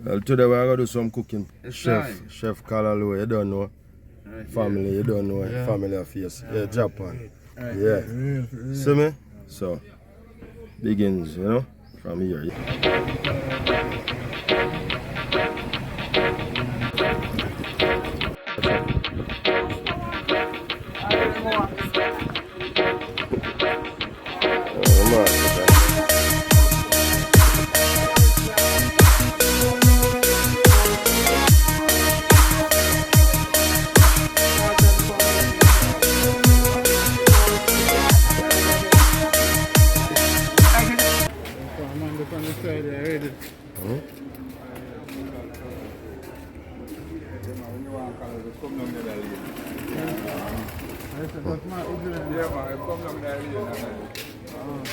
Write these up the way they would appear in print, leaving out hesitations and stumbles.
Well, today we're going to do some cooking. It's Chef Kalalo, you don't know. Right, Family, you don't know. Yeah. Family affairs. Yeah, Japan. Right. Yeah. See me? So, begins, from here.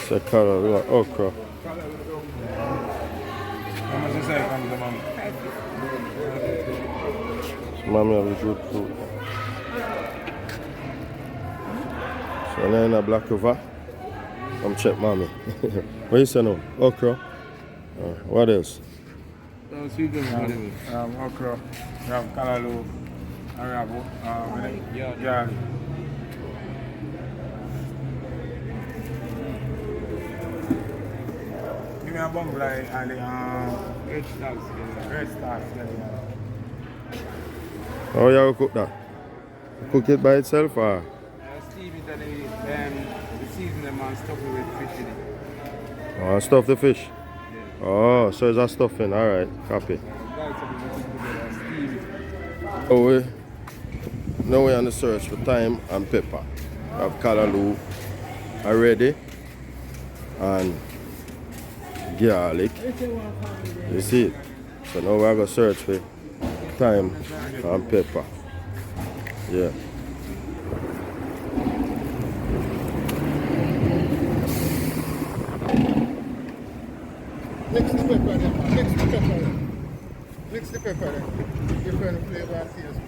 So color, we got okra. So mommy have a good food. So then a black over. Come check mommy. What you say now? Okra. What else? Okra, we have callaloo, and we have garlic. Give me a bump like red stars. How you gonna cook that? Cook it by itself or? Steam it and the season them and stuff it with fish in it. Oh, stuff the fish? Yeah. Oh, so it's a stuffing. Alright, copy. So now we're on the search for thyme and pepper. We have callaloo already and garlic. You see it? So now we're going to search for thyme and pepper. Yeah. Mix the pepper then. Mix the pepper then. Different flavor and taste.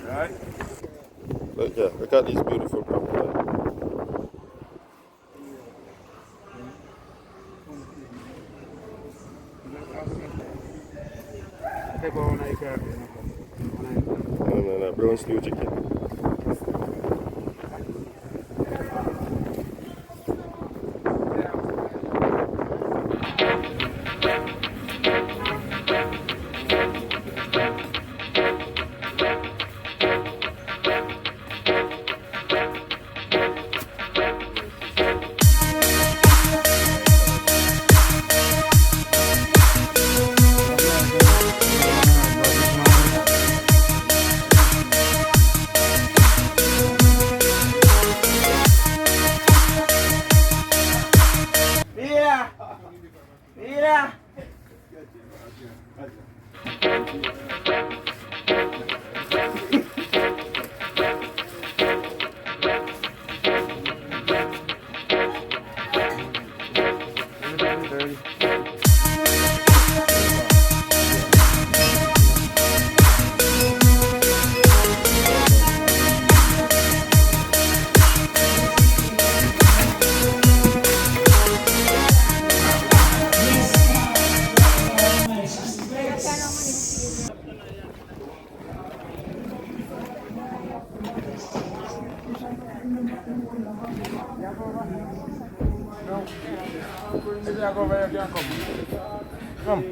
Right? Look at these beautiful crocodiles. No, brown stew chicken. Yeah. Come.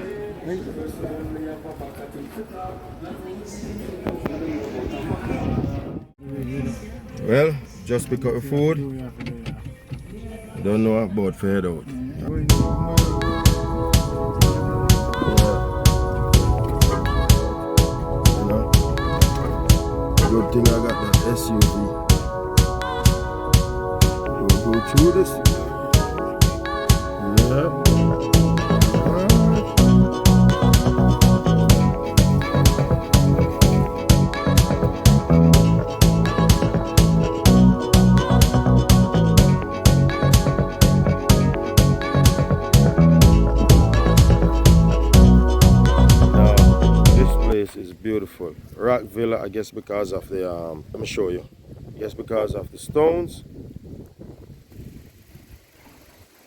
Well, just pick up the food. Don't know about fade out. Good thing I got that SUV. We'll go through this. Yeah. Is beautiful. Rock Villa, I guess because of the let me show you. I guess because of the stones.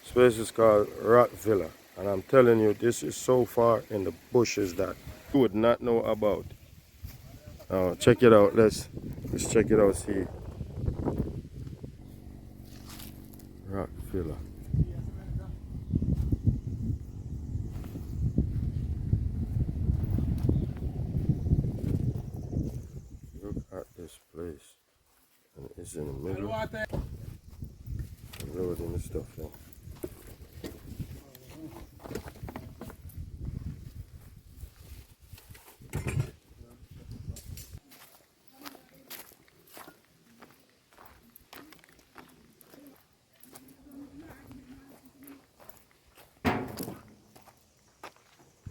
This place is called Rock Villa. And I'm telling you, this is so far in the bushes that you would not know about. Check it out. Let's check it out. See. Rock Villa. Look at this place. And it's in the middle. Loading the stuff in.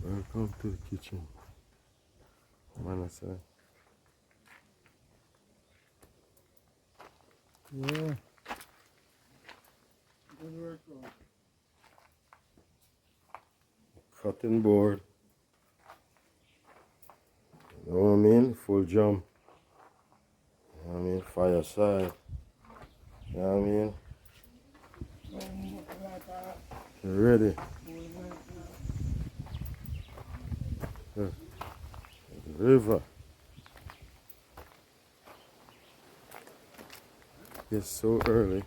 Welcome to the kitchen. Man, I say. Yeah. Good work, bro. Cutting board. You know what I mean? Full jump. You know what I mean? Fireside. You know what I mean? You ready? Yeah. The river. It's so early.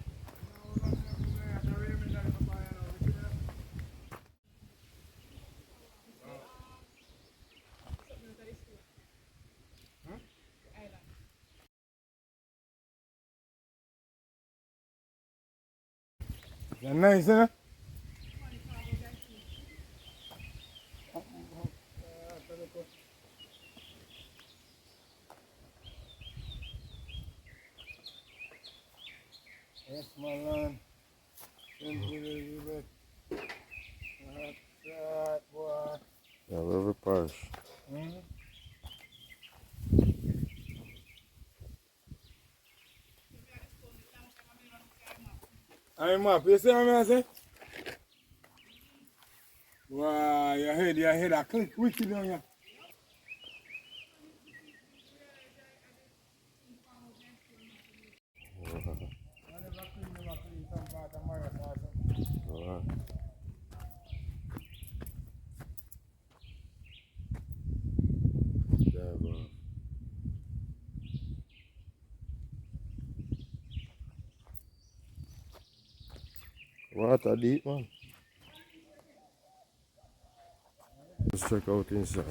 That's nice, huh? Yes, my land. Boy. Yeah, river parish. I'm up. You see what I say? Wow, your head, I click wicked on you. Alright. Yeah, bro. Water deep, man. Let's check out inside.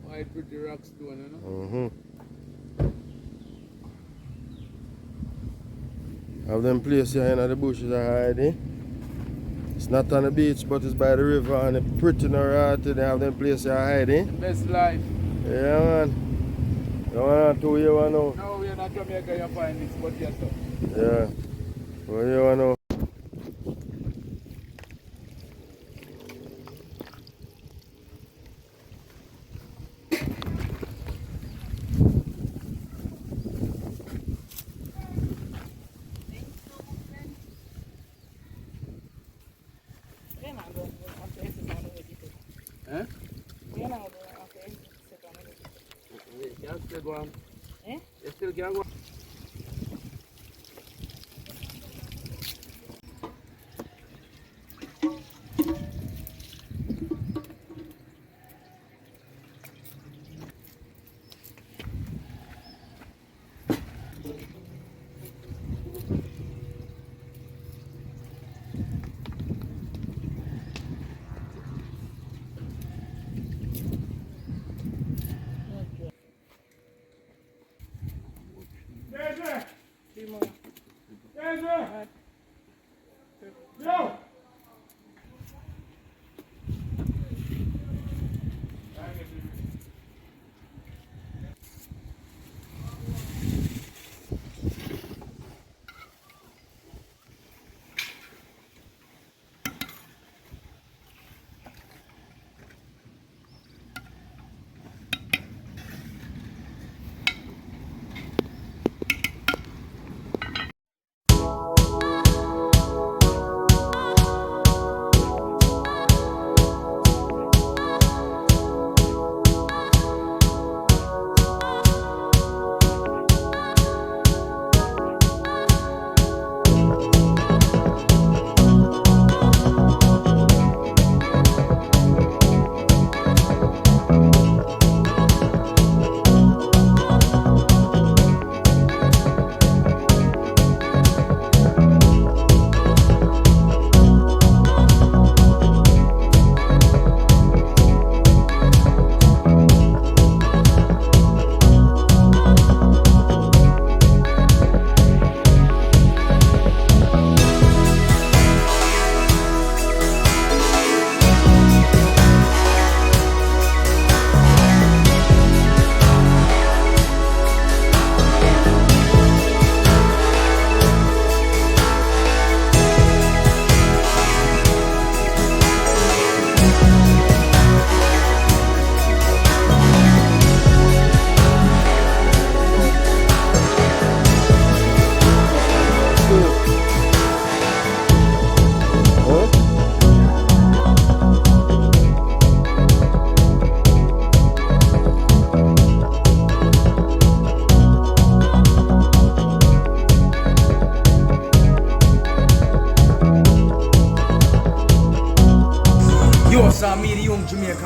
White pretty rock stone, you know? Mm-hmm. Have them place here in the bushes are hiding. It's not on the beach, but it's by the river and it's pretty alright. They have them place here hiding. Best life. Yeah, man. You want to you want to? No, we're not Jamaica, you find this, but yes, sir. Yeah. What you want to? Eh? You can still go on. Eh? You still can go on. Yo!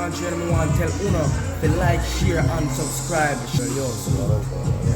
country and I want to tell Uno to like, share and subscribe. Yo, so